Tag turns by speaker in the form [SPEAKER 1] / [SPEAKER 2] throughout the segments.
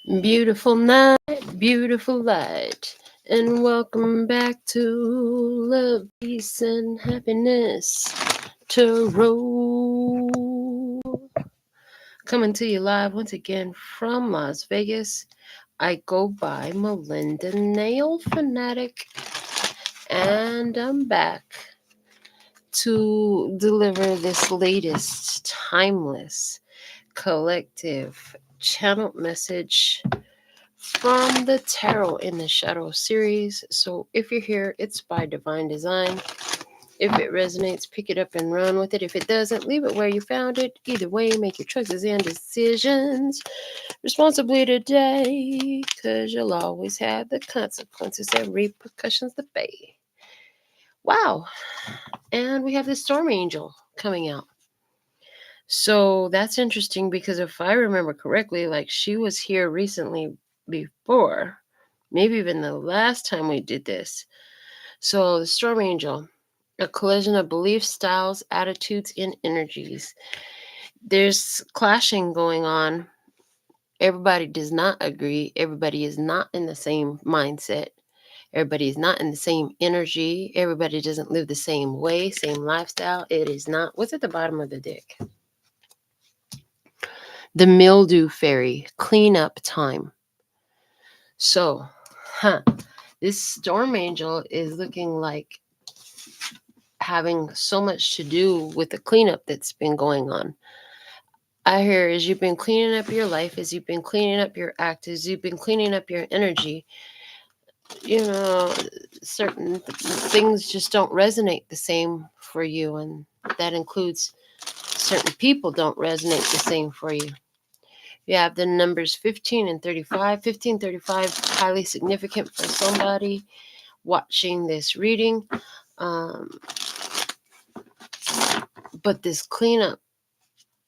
[SPEAKER 1] Beautiful night, beautiful light, and welcome back to Love, Peace, and Happiness Tarot. Coming to you live once again from Las Vegas. I go by Melinda NailFanatic, and I'm back to deliver this latest timeless collective channel message from the Tarot in the Shadow series. So if you're here, it's by divine design. If it resonates, pick it up and run with it. If it doesn't, leave it where you found it. Either way, make your choices and decisions responsibly today, because you'll always have the consequences and repercussions to pay. Wow. And we have the Storm Angel coming out. So that's interesting because if I remember correctly, like she was here recently before, maybe even the last time we did this. So the Storm Angel, a collision of beliefs, styles, attitudes, and energies. There's clashing going on. Everybody does not agree. Everybody is not in the same mindset. Everybody is not in the same energy. Everybody doesn't live the same way, same lifestyle. It is not. What's at the bottom of the deck? The Mildew Fairy, cleanup time. So, this Storm Angel is looking like having so much to do with the cleanup that's been going on. I hear as you've been cleaning up your life, as you've been cleaning up your act, as you've been cleaning up your energy, certain things just don't resonate the same for you. And that includes certain people don't resonate the same for you. You have the numbers 15 and 35. 15, 35, highly significant for somebody watching this reading. But this cleanup,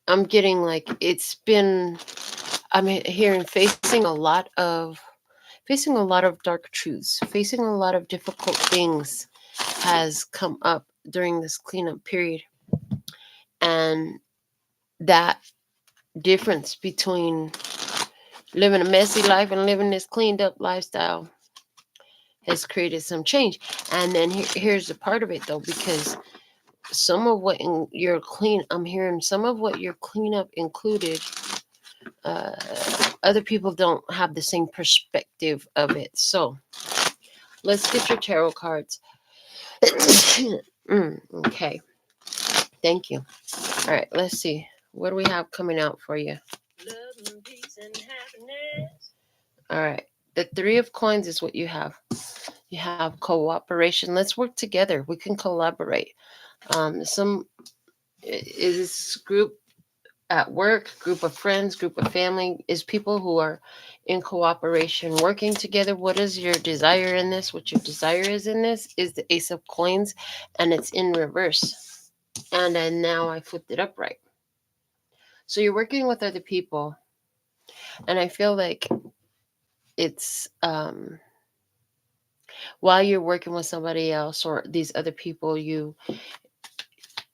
[SPEAKER 1] I'm getting like I'm hearing facing a lot of dark truths, facing a lot of difficult things has come up during this cleanup period. And that difference between living a messy life and living this cleaned up lifestyle has created some change. And then here's the part of it though, because some of what I'm hearing some of what your cleanup included, other people don't have the same perspective of it. So let's get your tarot cards. Okay. Thank you. All right, let's see. What do we have coming out for you? Love and peace and happiness. All right. The Three of Coins is what you have. You have cooperation. Let's work together. We can collaborate. Some is this group at work, group of friends, group of family, is people who are in cooperation, working together. What is your desire in this? What your desire is in this is the Ace of Coins, and it's in reverse. And then now I flipped it upright. So you're working with other people, and I feel like it's while you're working with somebody else or these other people, you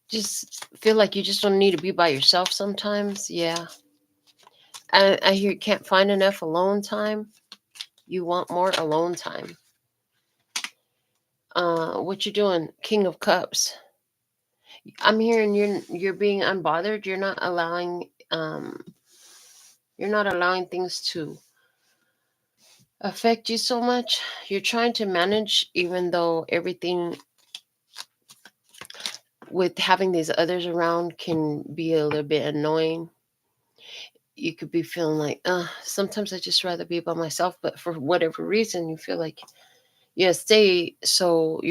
[SPEAKER 1] just feel like you just don't need to be by yourself sometimes. Yeah. I hear you can't find enough alone time. You want more alone time. What you doing? King of Cups. I'm hearing you're being unbothered. You're not allowing things to affect you so much. You're trying to manage, even though everything with having these others around can be a little bit annoying. You could be feeling like, sometimes I just rather be by myself, but for whatever reason, you feel like, yeah, stay. So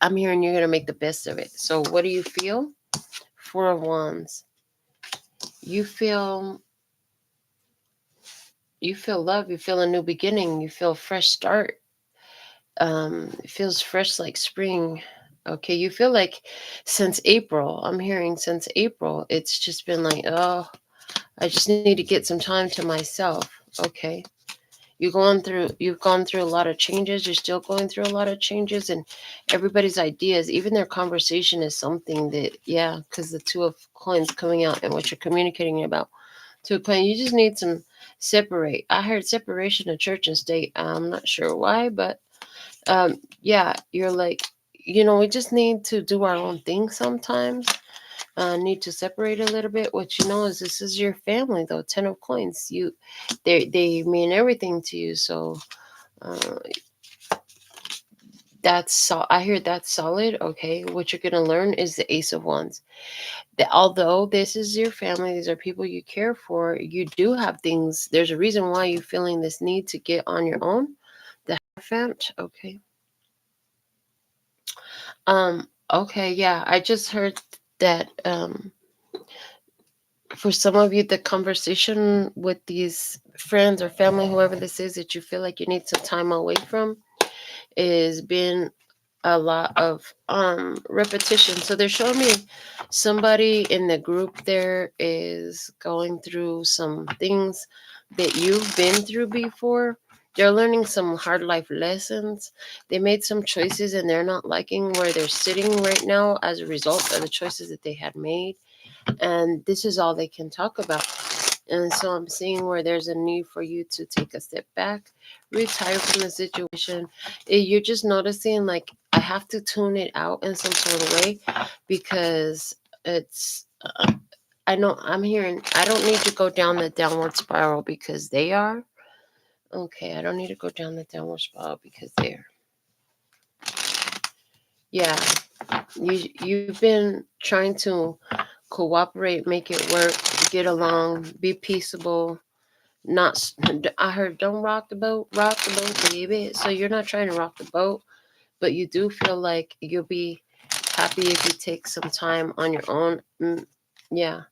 [SPEAKER 1] I'm hearing you're going to make the best of it. So what do you feel? Four of Wands. You feel love. You feel a new beginning. You feel a fresh start. It feels fresh like spring. Okay, you feel like since April, I'm hearing since April, it's just been like, oh, I just need to get some time to myself. Okay. You've gone through a lot of changes. You're still going through a lot of changes, and everybody's ideas, even their conversation is something that, yeah, because the Two of Coins coming out and what you're communicating about. Two of Coins, you just need separate. I heard separation of church and state. I'm not sure why, but yeah, you're like, we just need to do our own thing sometimes. Need to separate a little bit. What you know is this is your family, though. 10 of coins. They mean everything to you. So uh, I hear that's solid. Okay, what you're gonna learn is the Ace of Wands. That although this is your family, these are people you care for. You do have things. There's a reason why you're feeling this need to get on your own. The Hierophant. Okay. Okay. Yeah. I just heard that. For some of you, the conversation with these friends or family, whoever this is, that you feel like you need some time away from, is been a lot of repetition. So they're showing me somebody in the group there is going through some things that you've been through before. They're learning some hard life lessons. They made some choices and they're not liking where they're sitting right now as a result of the choices that they had made. And this is all they can talk about. And so I'm seeing where there's a need for you to take a step back, retire from the situation. You're just noticing, like, I have to tune it out in some sort of way because it's, I know I'm hearing, I don't need to go down the downward spiral because they are. Okay, I don't need to go down the downward spiral because they are. Yeah, you've been trying to cooperate, make it work, get along, be peaceable. Not, I heard, don't rock the boat, baby. So you're not trying to rock the boat, but you do feel like you'll be happy if you take some time on your own. Yeah.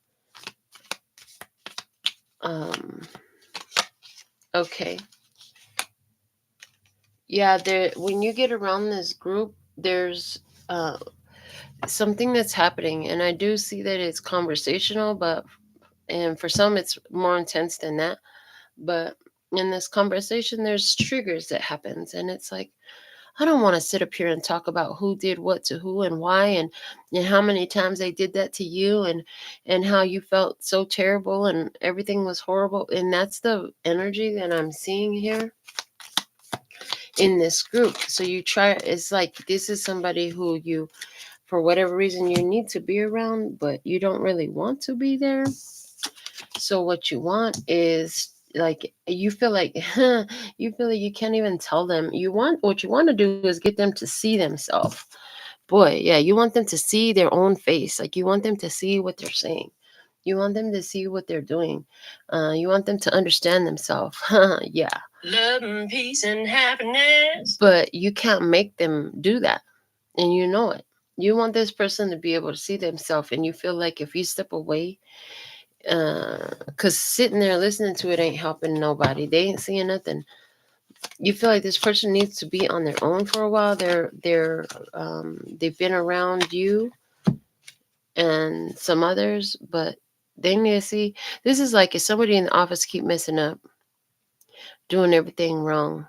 [SPEAKER 1] Um. Okay. Yeah. There. When you get around this group, there's uh something that's happening, and I do see that it's conversational, but and for some it's more intense than that. But in this conversation, there's triggers that happens, and it's like, I don't want to sit up here and talk about who did what to who and why, and how many times they did that to you, and how you felt so terrible and everything was horrible. And that's the energy that I'm seeing here in this group. So you try, it's like this is somebody who you, for whatever reason, you need to be around, but you don't really want to be there. So what you want is, like, you feel like you feel like you can't even tell them. What you want to do is get them to see themselves. Boy, yeah, you want them to see their own face. Like, you want them to see what they're saying. You want them to see what they're doing. You want them to understand themselves. Yeah. Love and peace and happiness. But you can't make them do that. And you know it. You want this person to be able to see themselves. And you feel like if you step away, because sitting there listening to it ain't helping nobody. They ain't seeing nothing. You feel like this person needs to be on their own for a while. They've been around you and some others, but they need to see. This is like if somebody in the office keep messing up, doing everything wrong,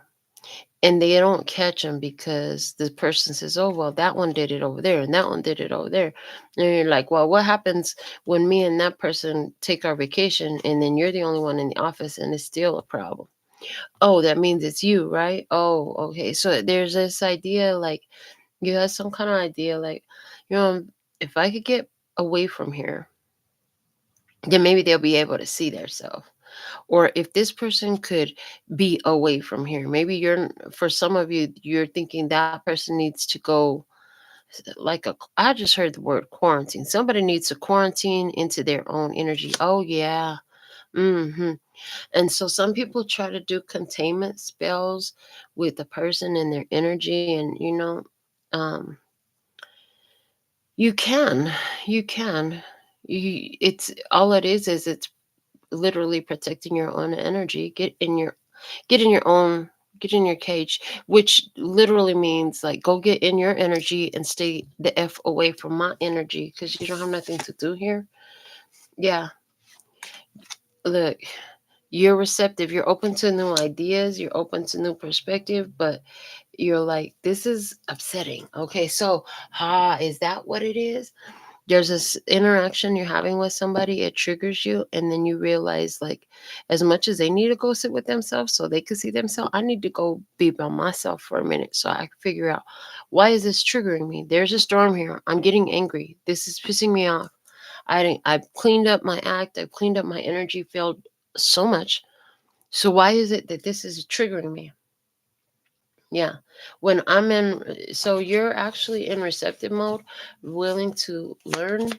[SPEAKER 1] and they don't catch them because the person says, oh, well, that one did it over there and that one did it over there. And you're like, well, what happens when me and that person take our vacation and then you're the only one in the office and it's still a problem? Oh, that means it's you, right? Oh, okay. So there's this idea, like, you have some kind of idea, like, if I could get away from here, then maybe they'll be able to see themselves. Or if this person could be away from here, maybe for some of you, you're thinking that person needs to go, like, I just heard the word quarantine. Somebody needs to quarantine into their own energy. Oh, yeah. And so some people try to do containment spells with the person and their energy. And, um, you can, you can. It's all it is it's literally protecting your own energy. Get in your own get in your cage, which literally means, like, go get in your energy and stay the f away from my energy because you don't have nothing to do here. Yeah, look, you're receptive, you're open to new ideas, you're open to new perspective, but you're like, this is upsetting. Okay, so is that what it is? There's this interaction you're having with somebody, it triggers you, and then you realize, like, as much as they need to go sit with themselves so they can see themselves, I need to go be by myself for a minute so I can figure out, why is this triggering me? There's a storm here. I'm getting angry. This is pissing me off. I've cleaned up my act. I've cleaned up my energy field so much. So why is it that this is triggering me? Yeah. When I'm in, so you're actually in receptive mode, willing to learn,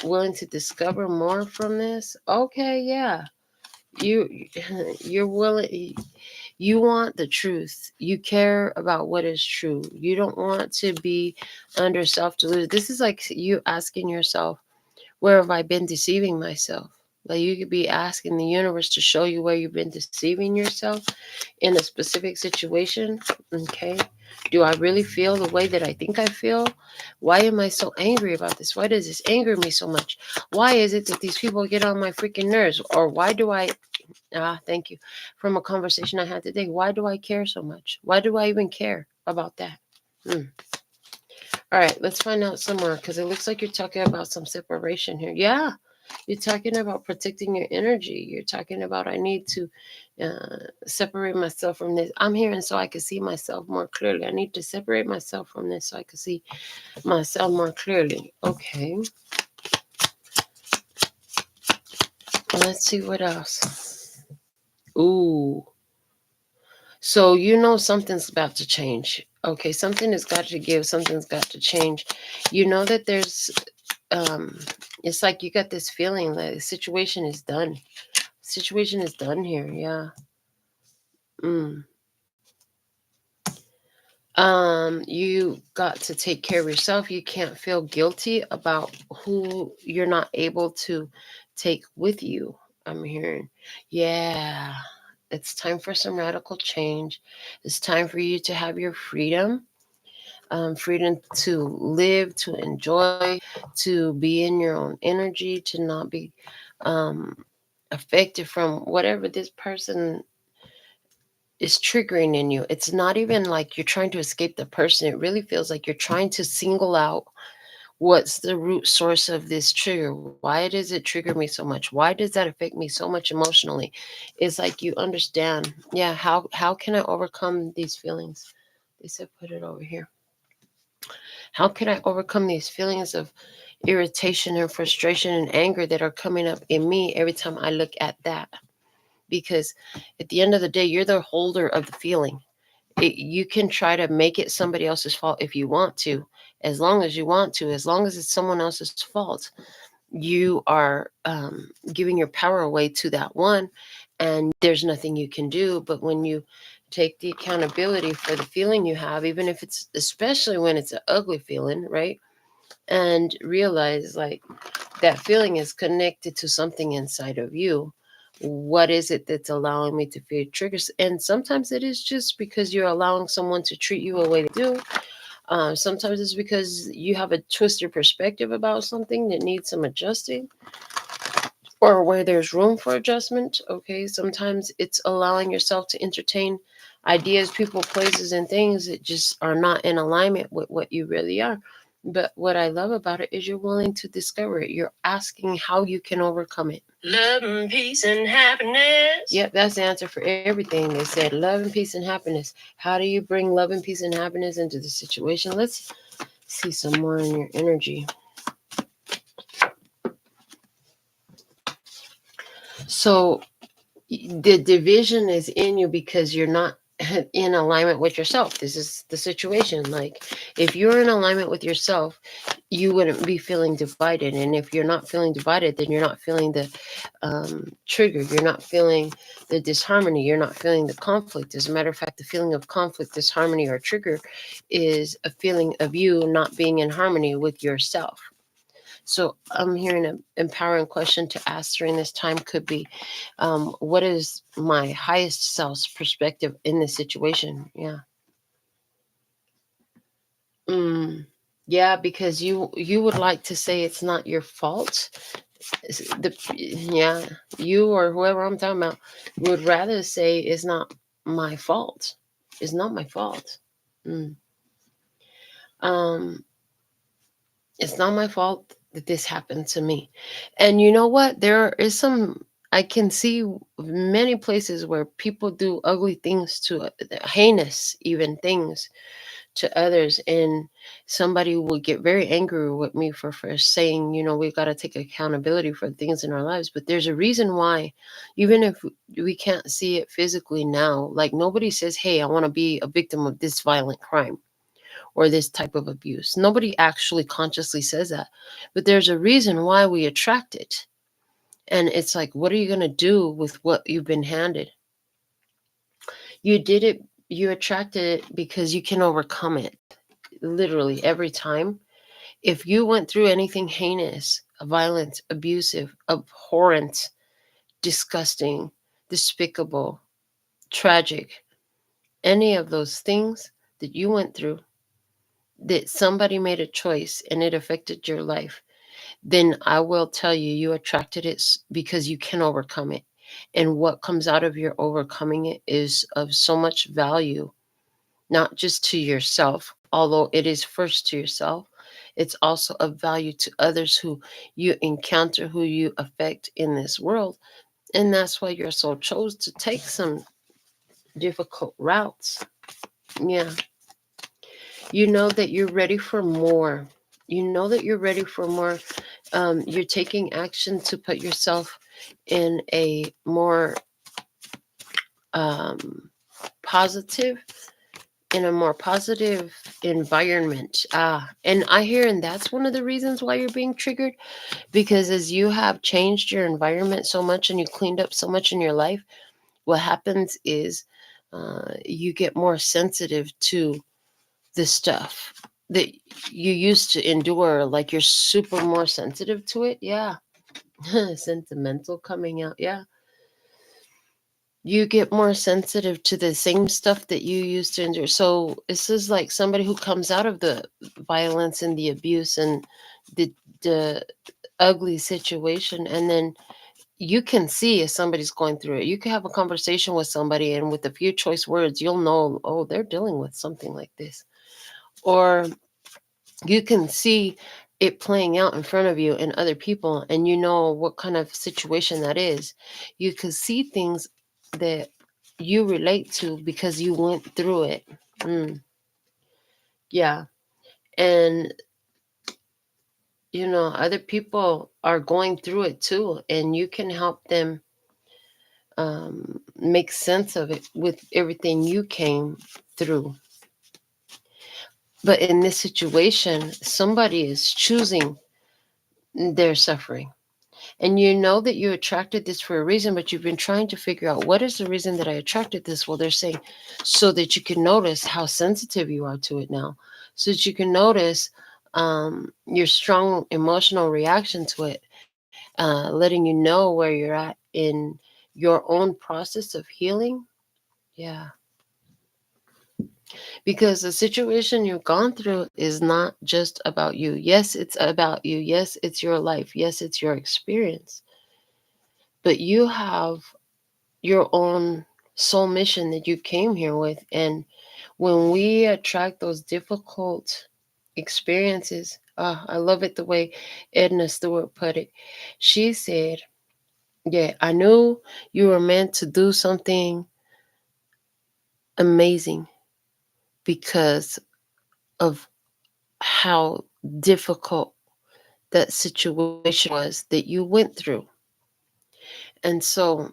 [SPEAKER 1] willing to discover more from this. Okay, yeah. You you're willing, you want the truth. You care about what is true. You don't want to be under self-delusion. This is like you asking yourself, where have I been deceiving myself? Like, you could be asking the universe to show you where you've been deceiving yourself in a specific situation. Okay. Do I really feel the way that I think I feel? Why am I so angry about this? Why does this anger me so much? Why is it that these people get on my freaking nerves? Or why do I, thank you, from a conversation I had today, why do I care so much? Why do I even care about that? All right, let's find out some more, because it looks like you're talking about some separation here. Yeah, you're talking about protecting your energy. You're talking about, I need to separate myself from this. I'm hearing so I can see myself more clearly. I need to separate myself from this so I can see myself more clearly. Okay. Let's see what else. Ooh. So you know something's about to change. Okay, something has got to give, something's got to change. You know that there's um it's like you got this feeling that the situation is done. Situation is done here, yeah. Mm. You got to take care of yourself. You can't feel guilty about who you're not able to take with you. I'm hearing. Yeah. It's time for some radical change. It's time for you to have your freedom. Freedom to live, to enjoy, to be in your own energy, to not be um, affected from whatever this person is triggering in you. It's not even like you're trying to escape the person. It really feels like you're trying to single out what's the root source of this trigger. Why does it trigger me so much? Why does that affect me so much emotionally? It's like you understand. Yeah, how can I overcome these feelings? They said put it over here. How can I overcome these feelings of irritation and frustration and anger that are coming up in me every time I look at that? Because at the end of the day, you're the holder of the feeling. You can try to make it somebody else's fault if you want to, as long as you want to, as long as it's someone else's fault. You are giving your power away to that one, and there's nothing you can do. But when you take the accountability for the feeling you have, even if it's, especially when it's an ugly feeling, right? And realize, like, that feeling is connected to something inside of you. What is it that's allowing me to feel triggers? And sometimes it is just because you're allowing someone to treat you a way they do. Sometimes it's because you have a twisted perspective about something that needs some adjusting, or where there's room for adjustment. Okay, sometimes it's allowing yourself to entertain ideas, people, places, and things that just are not in alignment with what you really are. But what I love about it is you're willing to discover it. You're asking how you can overcome it. Love and peace and happiness. Yep, that's the answer for everything. They said love and peace and happiness. How do you bring love and peace and happiness into the situation? Let's see some more in your energy. So the division is in you because you're not in alignment with yourself. This is the situation. Like, if you're in alignment with yourself, you wouldn't be feeling divided. And if you're not feeling divided, then you're not feeling the trigger. You're not feeling the disharmony. You're not feeling the conflict. As a matter of fact, the feeling of conflict, disharmony, or trigger is a feeling of you not being in harmony with yourself. So I'm hearing an empowering question to ask during this time could be, what is my highest self's perspective in this situation? Yeah. Mm, yeah, because you would like to say it's not your fault. Yeah, you or whoever I'm talking about would rather say it's not my fault. It's not my fault. Mm. Um, it's not my fault. that this happened to me. And you know what? There is some, I can see many places where people do ugly things to heinous even things to others, and somebody will get very angry with me for saying, we got to take accountability for things in our lives. But there's a reason why, even if we can't see it physically now, like nobody says, hey, I want to be a victim of this violent crime or this type of abuse. Nobody actually consciously says that. But there's a reason why we attract it. And it's like, what are you going to do with what you've been handed? You did it, you attracted it because you can overcome it. Literally every time. If you went through anything heinous, violent, abusive, abhorrent, disgusting, despicable, tragic, any of those things that you went through, that somebody made a choice and it affected your life, then I will tell you, you attracted it because you can overcome it. And what comes out of your overcoming it is of so much value, not just to yourself, although it is first to yourself. It's also of value to others who you encounter, who you affect in this world. And that's why your soul chose to take some difficult routes. Yeah. You know that you're ready for more. You know that you're ready for more. You're taking action to put yourself in a more positive, in a more positive environment. And I hear, and that's one of the reasons why you're being triggered, because as you have changed your environment so much and you cleaned up so much in your life, what happens is you get more sensitive to the stuff that you used to endure. Like you're super more sensitive to it. Yeah. Sentimental coming out. Yeah. You get more sensitive to the same stuff that you used to endure. So this is like somebody who comes out of the violence and the abuse and the ugly situation, and then you can see if somebody's going through it. You can have a conversation with somebody, and with a few choice words, you'll know, oh, they're dealing with something like this. Or you can see it playing out in front of you and other people, and you know what kind of situation that is. You can see things that you relate to because you went through it. Yeah. And other people are going through it too, and you can help them make sense of it with everything you came through. But in this situation, somebody is choosing their suffering. And you know that you attracted this for a reason, but you've been trying to figure out, what is the reason that I attracted this? Well, they're saying so that you can notice how sensitive you are to it now, so that you can notice your strong emotional reaction to it, letting you know where you're at in your own process of healing. Yeah. Because the situation you've gone through is not just about you. Yes, it's about you. Yes, it's your life. Yes, it's your experience. But you have your own soul mission that you came here with. And when we attract those difficult experiences, I love it the way Edna Stewart put it. She said, yeah, I knew you were meant to do something amazing because of how difficult that situation was that you went through. And so,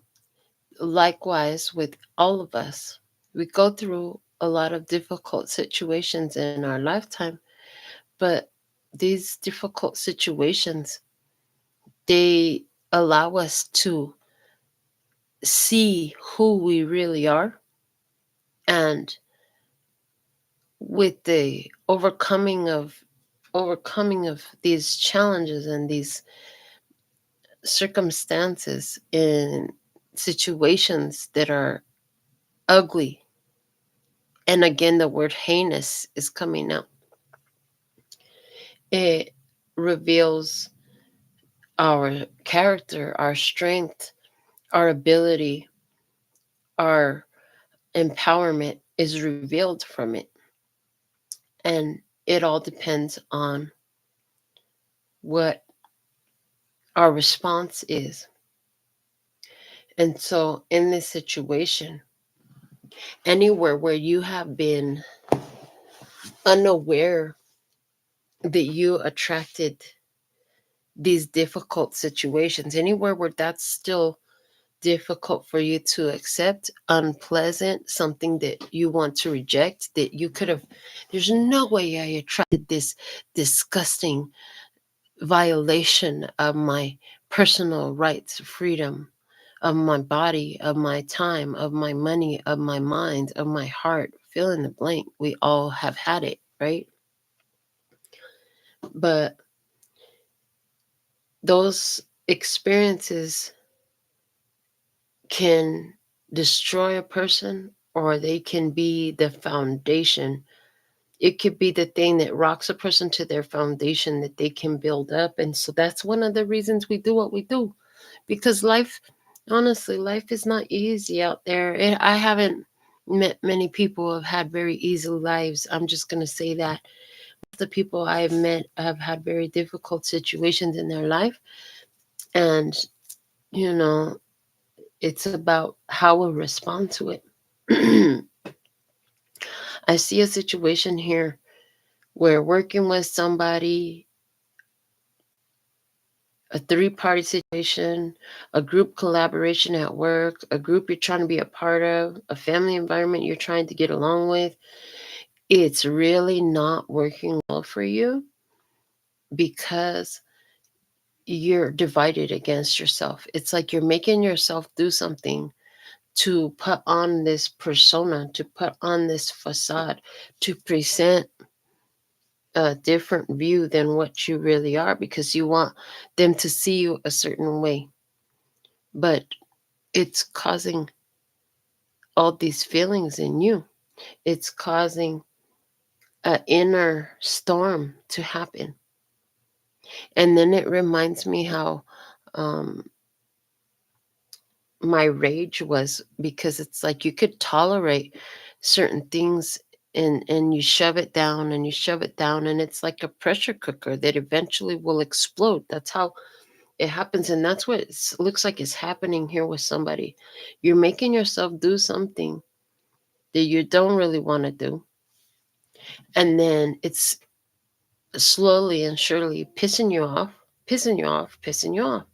[SPEAKER 1] likewise, with all of us, we go through a lot of difficult situations in our lifetime, but these difficult situations, they allow us to see who we really are. And with the overcoming of these challenges and these circumstances in situations that are ugly, and again the word heinous is coming out, it reveals our character, our strength, our ability, our empowerment is revealed from it. And it all depends on what our response is. And so in this situation, anywhere where you have been unaware that you attracted these difficult situations, anywhere where that's still difficult for you to accept, unpleasant, something that you want to reject, that you could have, there's no way I attracted this disgusting violation of my personal rights, freedom, of my body, of my time, of my money, of my mind, of my heart. Fill in the blank. We all have had it, right? But those experiences can destroy a person, or they can be the foundation. It could be the thing that rocks a person to their foundation that they can build up. And so that's one of the reasons we do what we do. Because life, honestly, life is not easy out there. I haven't met many people who have had very easy lives. I'm just going to say that. The people I've met have had very difficult situations in their life. And, you know, it's about how we respond to it. I see a situation here where working with somebody, a three-party situation, a group collaboration at work, a group you're trying to be a part of, a family environment you're trying to get along with, it's really not working well for you because you're divided against yourself. It's like you're making yourself do something to put on this persona, to put on this facade, to present a different view than what you really are, because you want them to see you a certain way. But it's causing all these feelings in you. It's causing an inner storm to happen. And then it reminds me how um, my rage was, because it's like you could tolerate certain things, and you shove it down and you shove it down, and it's like a pressure cooker that eventually will explode. That's how it happens. And that's what it looks like is happening here with somebody. You're making yourself do something that you don't really want to do, and then it's slowly and surely pissing you off, pissing you off, pissing you off.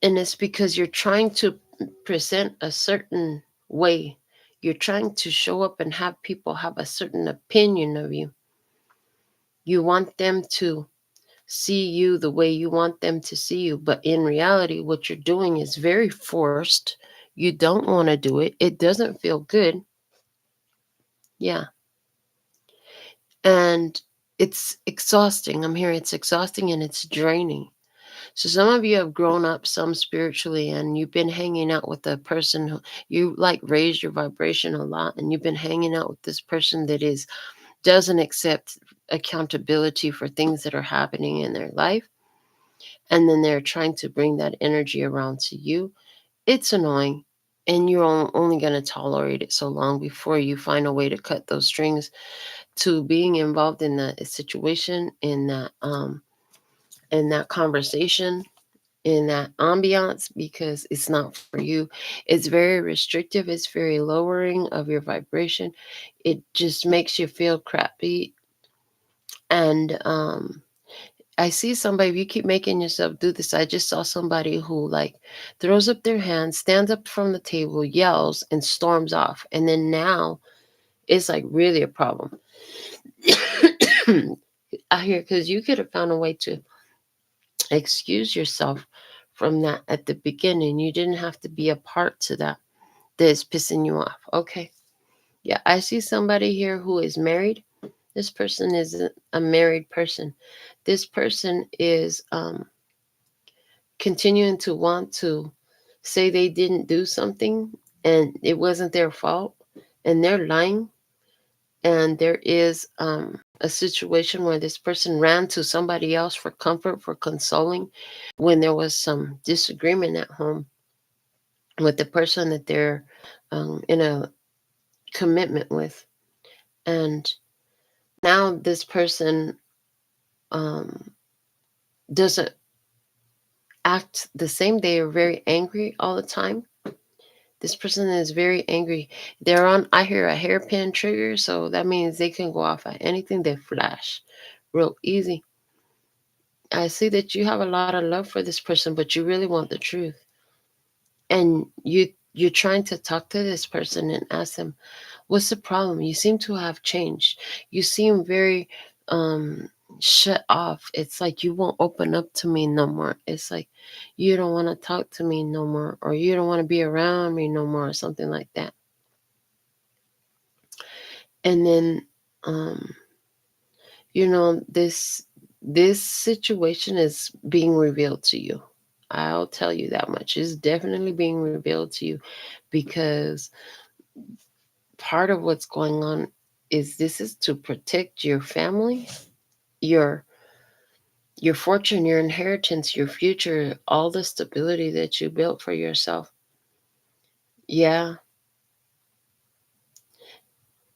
[SPEAKER 1] And it's because you're trying to present a certain way. You're trying to show up and have people have a certain opinion of you. You want them to see you the way you want them to see you. But in reality, what you're doing is very forced. You don't want to do it. It doesn't feel good. Yeah. And it's exhausting. I'm here. It's exhausting and it's draining. So some of you have grown up some spiritually, and you've been hanging out with a person who you like raised your vibration a lot, and you've been hanging out with this person that is doesn't accept accountability for things that are happening in their life. And then they're trying to bring that energy around to you. It's annoying. And you're only going to tolerate it so long before you find a way to cut those strings to being involved in that situation, in that conversation, in that ambiance, because it's not for you. It's very restrictive. It's very lowering of your vibration. It just makes you feel crappy. And I see somebody, if you keep making yourself do this, I just saw somebody who like throws up their hands, stands up from the table, yells, and storms off. And then now it's like really a problem. I hear, because you could have found a way to excuse yourself from that at the beginning. You didn't have to be a part to that is pissing you off. Okay. Yeah, I see somebody here who is married. This person is a married person. This person is continuing to want to say they didn't do something and it wasn't their fault, and they're lying. And there is a situation where this person ran to somebody else for comfort, for consoling, when there was some disagreement at home with the person that they're in a commitment with. And now this person um, doesn't act the same. They are very angry all the time. This person is very angry. They're on, I hear, a hairpin trigger, so that means they can go off at anything. They flash real easy. I see that you have a lot of love for this person, but you really want the truth. And you're trying to talk to this person and ask them, what's the problem? You seem to have changed. You seem very um shut off. It's like you won't open up to me no more. It's like you don't want to talk to me no more, or you don't want to be around me no more, or something like that. And then um this situation is being revealed to you. I'll tell you that much. It's definitely being revealed to you, because part of what's going on is this is to protect your family, your your fortune, your inheritance, your future, all the stability that you built for yourself. Yeah,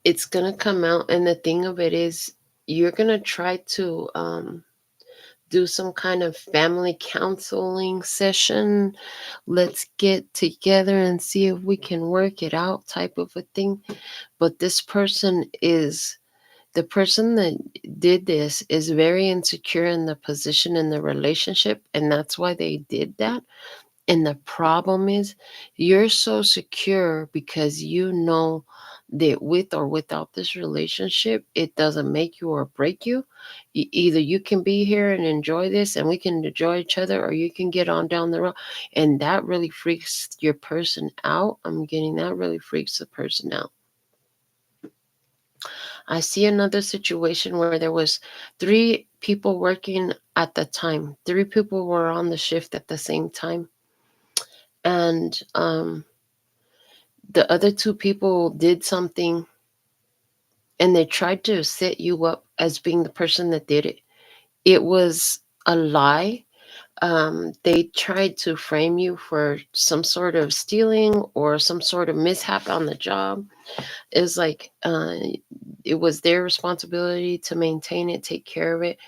[SPEAKER 1] it's gonna come out, and the thing of it is, you're gonna try to do some kind of family counseling session. Let's get together and see if we can work it out, type of a thing. But this person is the person that did this is very insecure in the position in the relationship, and that's why they did that. And the problem is, you're so secure because you know that with or without this relationship, it doesn't make you or break you. Either you can be here and enjoy this and we can enjoy each other, or you can get on down the road. And that really freaks your person out. I'm getting that really freaks the person out. I see another situation where there was three people working at the time. Three people were on the shift at the same time. And the other two people did something, and they tried to set you up as being the person that did it. It was a lie. They tried to frame you for some sort of stealing or some sort of mishap on the job. It was like it was their responsibility to maintain it, take care of it.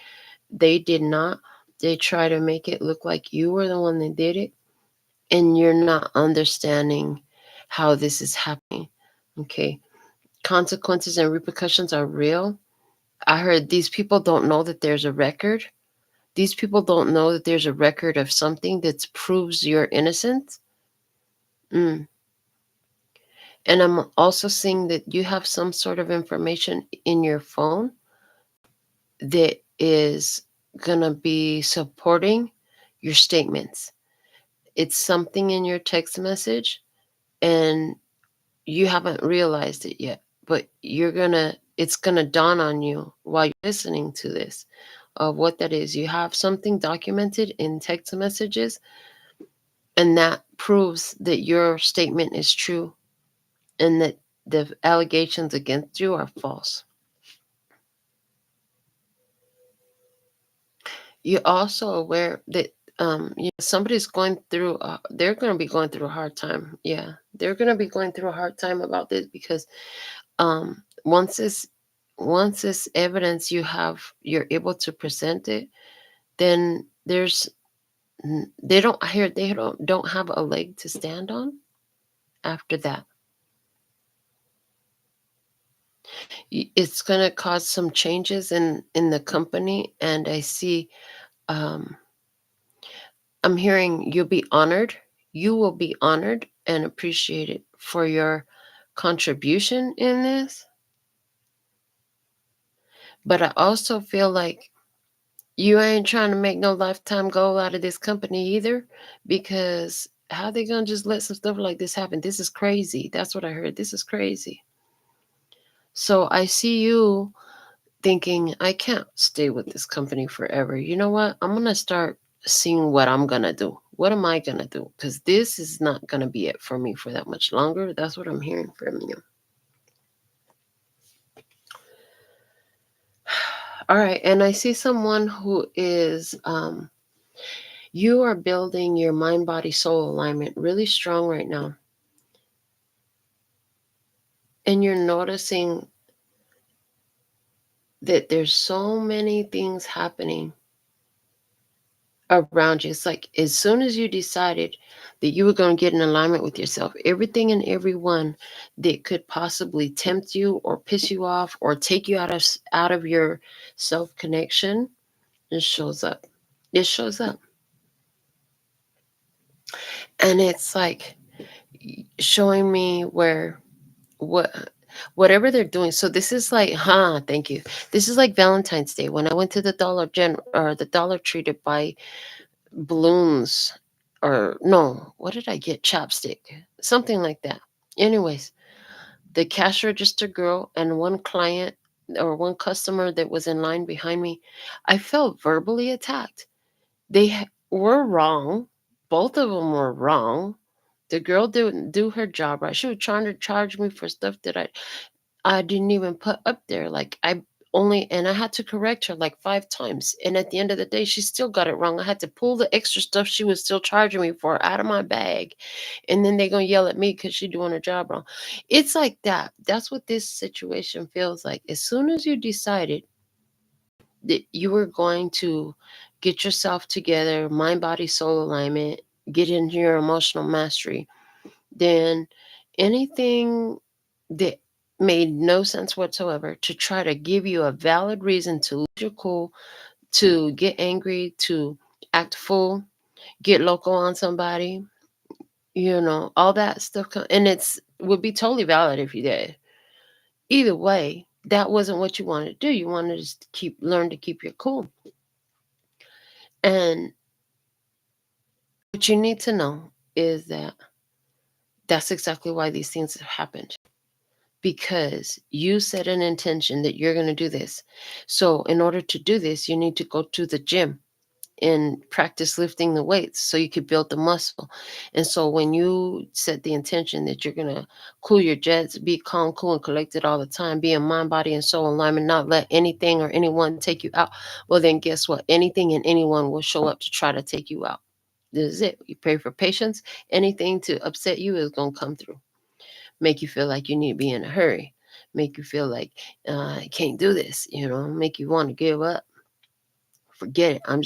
[SPEAKER 1] They did not. They try to make it look like you were the one that did it, and you're not understanding how this is happening. Okay. Consequences and repercussions are real. I heard these people don't know that there's a record. These people don't know that there's a record of something that proves your innocence. Mm. And I'm also seeing that you have some sort of information in your phone that is going to be supporting your statements. It's something in your text message, and you haven't realized it yet, but it's gonna dawn on you while you're listening to this of what that is. You have something documented in text messages, and that proves that your statement is true and that the allegations against you are false. You're also aware that somebody's going through they're going to be going through a hard time. Yeah, they're going to be going through a hard time about this, because once this evidence you're able to present it, then they don't have a leg to stand on after that. It's going to cause some changes in the company, and I see um I'm hearing you will be honored and appreciated for your contribution in this. But I also feel like you ain't trying to make no lifetime goal out of this company either, because how they gonna just let some stuff like this happen? This is crazy. That's what I heard. This is crazy. So I see you thinking, I can't stay with this company forever. You know what? I'm gonna start seeing what I'm gonna do. What am I gonna do? Because this is not gonna be it for me for that much longer. That's what I'm hearing from you. All right, and I see someone who is you are building your mind, body, soul alignment really strong right now. And you're noticing that there's so many things happening around you. It's like as soon as you decided that you were going to get in alignment with yourself, everything and everyone that could possibly tempt you or piss you off or take you out of your self connection, it shows up. It shows up. And it's like showing me what whatever they're doing. So this is like, thank you. This is like Valentine's Day when I went to the the Dollar Tree to buy balloons, or no, what did I get? Chapstick, something like that. Anyways, the cash register girl and one client or one customer that was in line behind me, I felt verbally attacked. Were wrong. Both of them were wrong. The girl didn't do her job right. She was trying to charge me for stuff that I didn't even put up there. Like and I had to correct her like 5 times. And at the end of the day, she still got it wrong. I had to pull the extra stuff she was still charging me for out of my bag. And then they're gonna yell at me because she's doing her job wrong. It's like that. That's what this situation feels like. As soon as you decided that you were going to get yourself together, mind, body, soul alignment, get into your emotional mastery, then anything that made no sense whatsoever to try to give you a valid reason to lose your cool, to get angry, to act fool, get local on somebody, all that stuff. And it's would be totally valid if you did. Either way, that wasn't what you wanted to do. You wanted to just learn to keep your cool. And what you need to know is that that's exactly why these things have happened. Because you set an intention that you're going to do this. So, in order to do this, you need to go to the gym and practice lifting the weights so you could build the muscle. And so, when you set the intention that you're going to cool your jets, be calm, cool, and collected all the time, be in mind, body, and soul alignment, not let anything or anyone take you out, well, then guess what? Anything and anyone will show up to try to take you out. This is it. You pray for patience. Anything to upset you is going to come through, make you feel like you need to be in a hurry, make you feel like I can't do this, make you want to give up. Forget it. I'm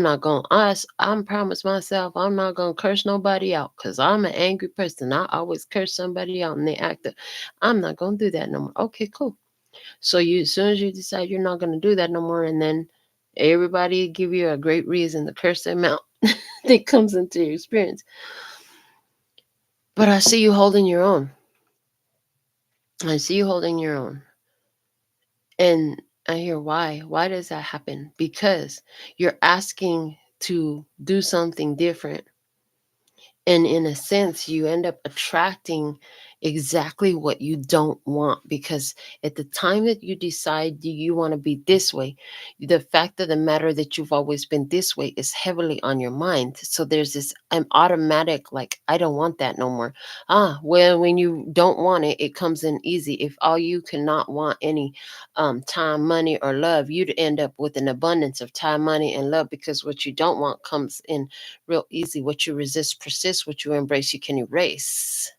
[SPEAKER 1] not going to, I'm promise myself I'm not going to curse nobody out because I'm an angry person. I always curse somebody out and they act up. I'm not going to do that no more. Okay, cool. So as soon as you decide you're not going to do that no more, and then everybody give you a great reason to curse them out that comes into your experience. But I see you holding your own. I see you holding your own. And I hear why. Why does that happen? Because you're asking to do something different. And in a sense, you end up attracting exactly what you don't want, because at the time that you decide, do you want to be this way, the fact of the matter that you've always been this way is heavily on your mind. So there's this automatic, like, I don't want that no more. Well, when you don't want it, it comes in easy. If all you cannot want any time, money, or love, you'd end up with an abundance of time, money, and love, because what you don't want comes in real easy. What you resist persists. What you embrace, you can erase.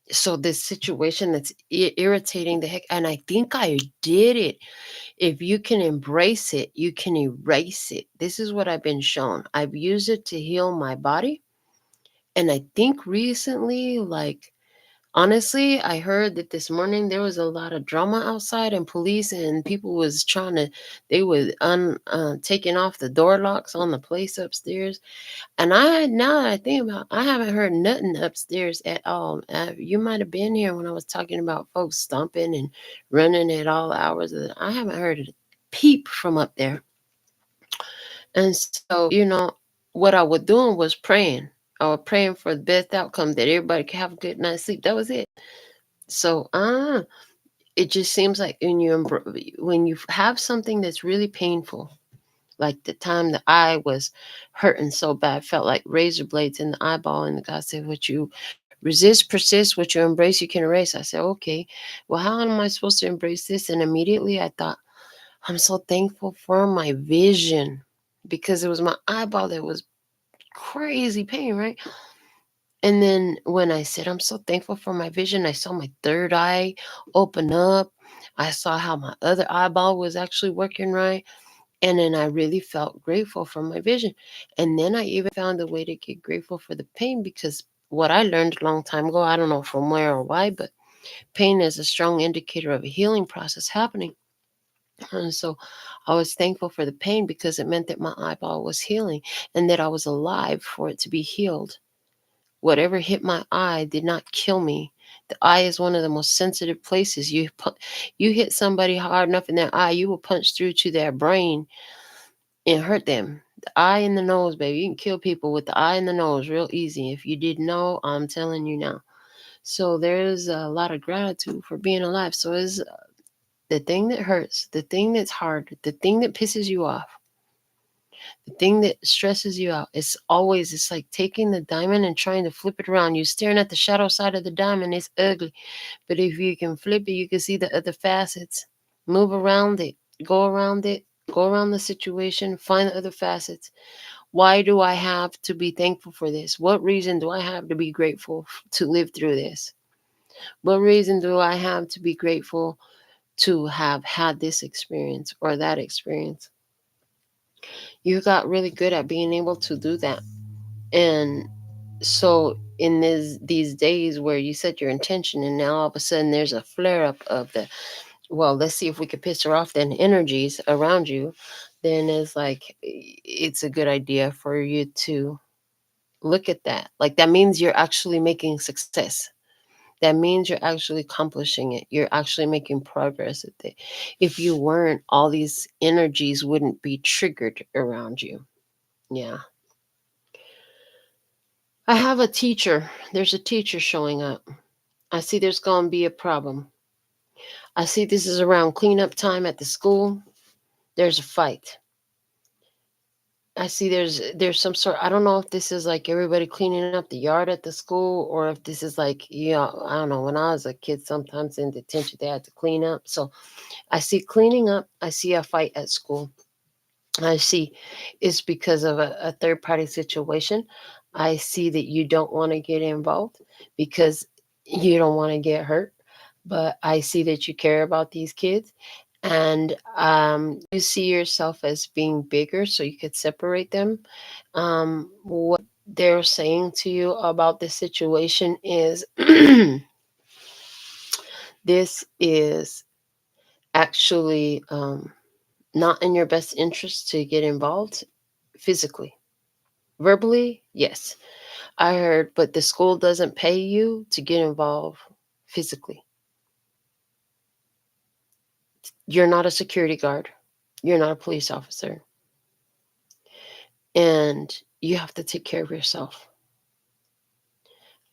[SPEAKER 1] So this situation that's irritating the heck, and I think I did it. If you can embrace it, you can erase it. This is what I've been shown. I've used it to heal my body. And I think recently, like, honestly, I heard that this morning there was a lot of drama outside, and police and people was they were taking off the door locks on the place upstairs. And now that I think about, I haven't heard nothing upstairs at all. You might have been here when I was talking about folks stomping and running at all hours. I haven't heard a peep from up there. And so, what I was doing was praying. I was praying for the best outcome, that everybody could have a good night's sleep. That was it. So, it just seems like when you have something that's really painful, like the time that I was hurting so bad, felt like razor blades in the eyeball, and the guy said, "What you resist, persist. What you embrace, you can erase." I said, "Okay, well, how am I supposed to embrace this?" And immediately I thought, I'm so thankful for my vision, because it was my eyeball that was crazy pain, right? And then when I said, I'm so thankful for my vision, I saw my third eye open up. I saw how my other eyeball was actually working right. And then I really felt grateful for my vision. And then I even found a way to get grateful for the pain, because what I learned a long time ago, I don't know from where or why, but pain is a strong indicator of a healing process happening. And so I was thankful for the pain because it meant that my eyeball was healing and that I was alive for it to be healed. Whatever hit my eye did not kill me. The eye is one of the most sensitive places. You hit somebody hard enough in their eye, you will punch through to their brain and hurt them. The eye and the nose, baby. You can kill people with the eye and the nose real easy. If you didn't know, I'm telling you now. So there's a lot of gratitude for being alive. So it's the thing that hurts, the thing that's hard, the thing that pisses you off, the thing that stresses you out. It's like taking the diamond and trying to flip it around. You're staring at the shadow side of the diamond. It's ugly. But if you can flip it, you can see the other facets. Move around it, go around it, go around the situation, find the other facets. Why do I have to be thankful for this? What reason do I have to be grateful to live through this? What reason do I have to be grateful to have had this experience or that experience? You got really good at being able to do that. And so in these days where you set your intention and now all of a sudden there's a flare up of the, well, let's see if we could piss her off, then energies around you, then it's like it's a good idea for you to look at that. Like that means you're actually making success. That means you're actually accomplishing it. You're actually making progress with it. If you weren't, all these energies wouldn't be triggered around you. Yeah. I have a teacher. There's a teacher showing up. I see there's going to be a problem. I see this is around cleanup time at the school. There's a fight. I see there's some sort, I don't know if this is like everybody cleaning up the yard at the school, or if this is like, I don't know, when I was a kid sometimes in detention they had to clean up. So I see cleaning up, I see a fight at school. I see it's because of a third party situation. I see that you don't want to get involved because you don't want to get hurt. But I see that you care about these kids, and you see yourself as being bigger so you could separate them. What they're saying to you about this situation is this is actually not in your best interest to get involved physically. Verbally, yes. I heard, but the school doesn't pay you to get involved physically. You're not a security guard. You're not a police officer. And you have to take care of yourself.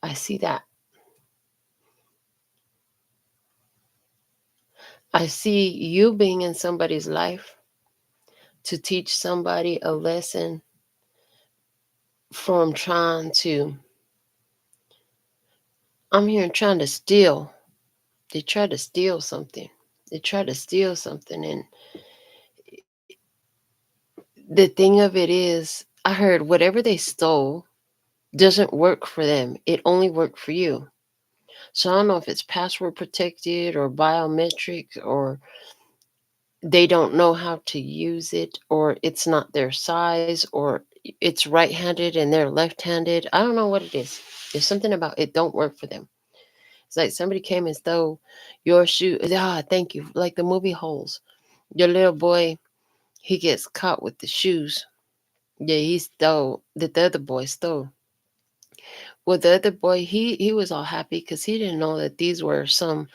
[SPEAKER 1] I see that. I see you being in somebody's life to teach somebody a lesson from trying to, I'm here trying to steal. They try to steal something. They try to steal something. And the thing of it is, I heard whatever they stole doesn't work for them. It only worked for you. So I don't know if it's password protected or biometric, or they don't know how to use it, or it's not their size, or it's right-handed and they're left-handed. I don't know what it is. There's something about it don't work for them. It's like somebody came and stole your shoe. Thank you. Like the movie Holes. Your little boy, he gets caught with the shoes. Yeah, he stole that the other boy stole. Well, the other boy, he was all happy because he didn't know that these were some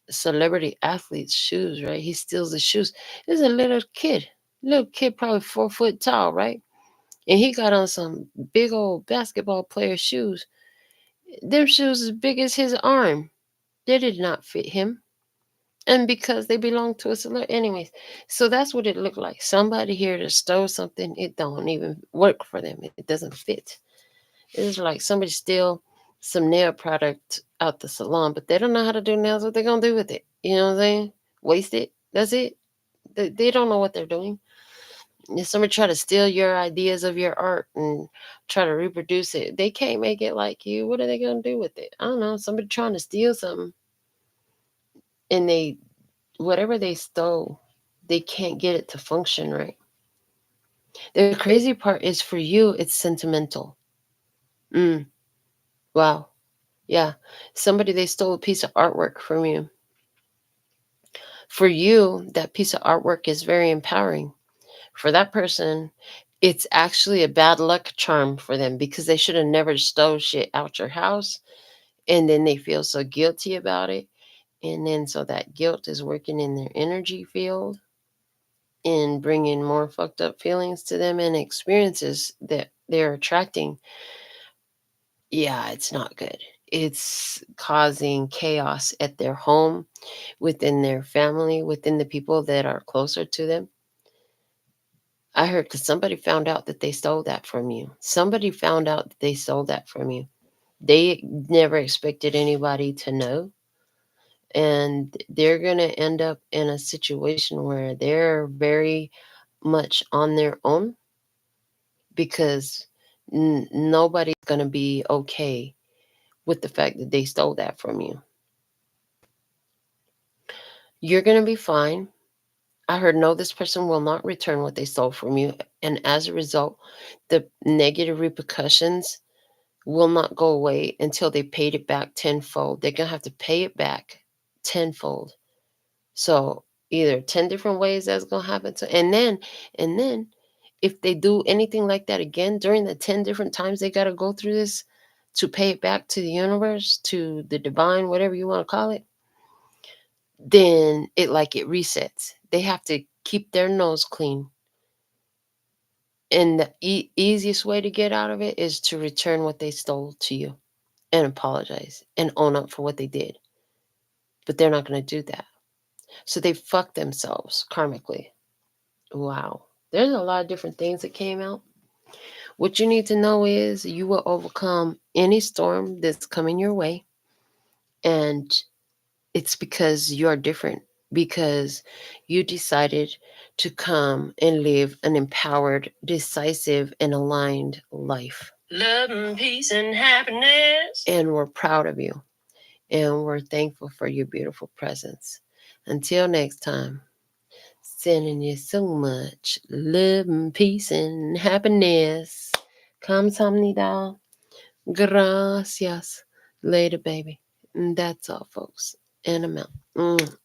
[SPEAKER 1] celebrity athlete's shoes, right? He steals the shoes. There's a little kid, probably 4 foot tall, right? And he got on some big old basketball player shoes. Them shoes as big as his arm. They did not fit him. And because they belong to a celebrity. Anyways, so that's what it looked like. Somebody here that stole something, it don't even work for them. It doesn't fit. It's like somebody steal some nail product out the salon, but they don't know how to do nails. What they gonna do with it? You know what I'm saying? Waste it. That's it. They don't know what they're doing. If somebody try to steal your ideas of your art and try to reproduce it, they can't make it like you. What are they gonna do with it? I don't know. Somebody trying to steal something, and they whatever they stole, they can't get it to function right. The crazy part is for you, it's sentimental. Mm, wow. Yeah. Somebody, they stole a piece of artwork from you. For you, that piece of artwork is very empowering. For that person, it's actually a bad luck charm for them because they should have never stole shit out your house. And then they feel so guilty about it. And then so that guilt is working in their energy field and bringing more fucked up feelings to them and experiences that they're attracting. Yeah, it's not good. It's causing chaos at their home, within their family, within the people that are closer to them. I heard because somebody found out that they stole that from you. Somebody found out that they stole that from you. They never expected anybody to know. And they're going to end up in a situation where they're very much on their own because nobody's going to be okay with the fact that they stole that from you. You're going to be fine. I heard no, this person will not return what they stole from you. And as a result, the negative repercussions will not go away until they paid it back tenfold. They're going to have to pay it back tenfold. So either 10 different ways that's going to happen. And then if they do anything like that again during the 10 different times they got to go through this to pay it back to the universe, to the divine, whatever you want to call it, then it resets. They have to keep their nose clean. And the easiest way to get out of it is to return what they stole to you and apologize and own up for what they did. But they're not going to do that. So they fuck themselves karmically. Wow. There's a lot of different things that came out. What you need to know is you will overcome any storm that's coming your way. And it's because you're different, because you decided to come and live an empowered, decisive, and aligned life. Love and peace and happiness. And we're proud of you. And we're thankful for your beautiful presence. Until next time, sending you so much love and peace and happiness. Kamsahamnida. Gracias. Later, baby. And that's all, folks. And I'm out.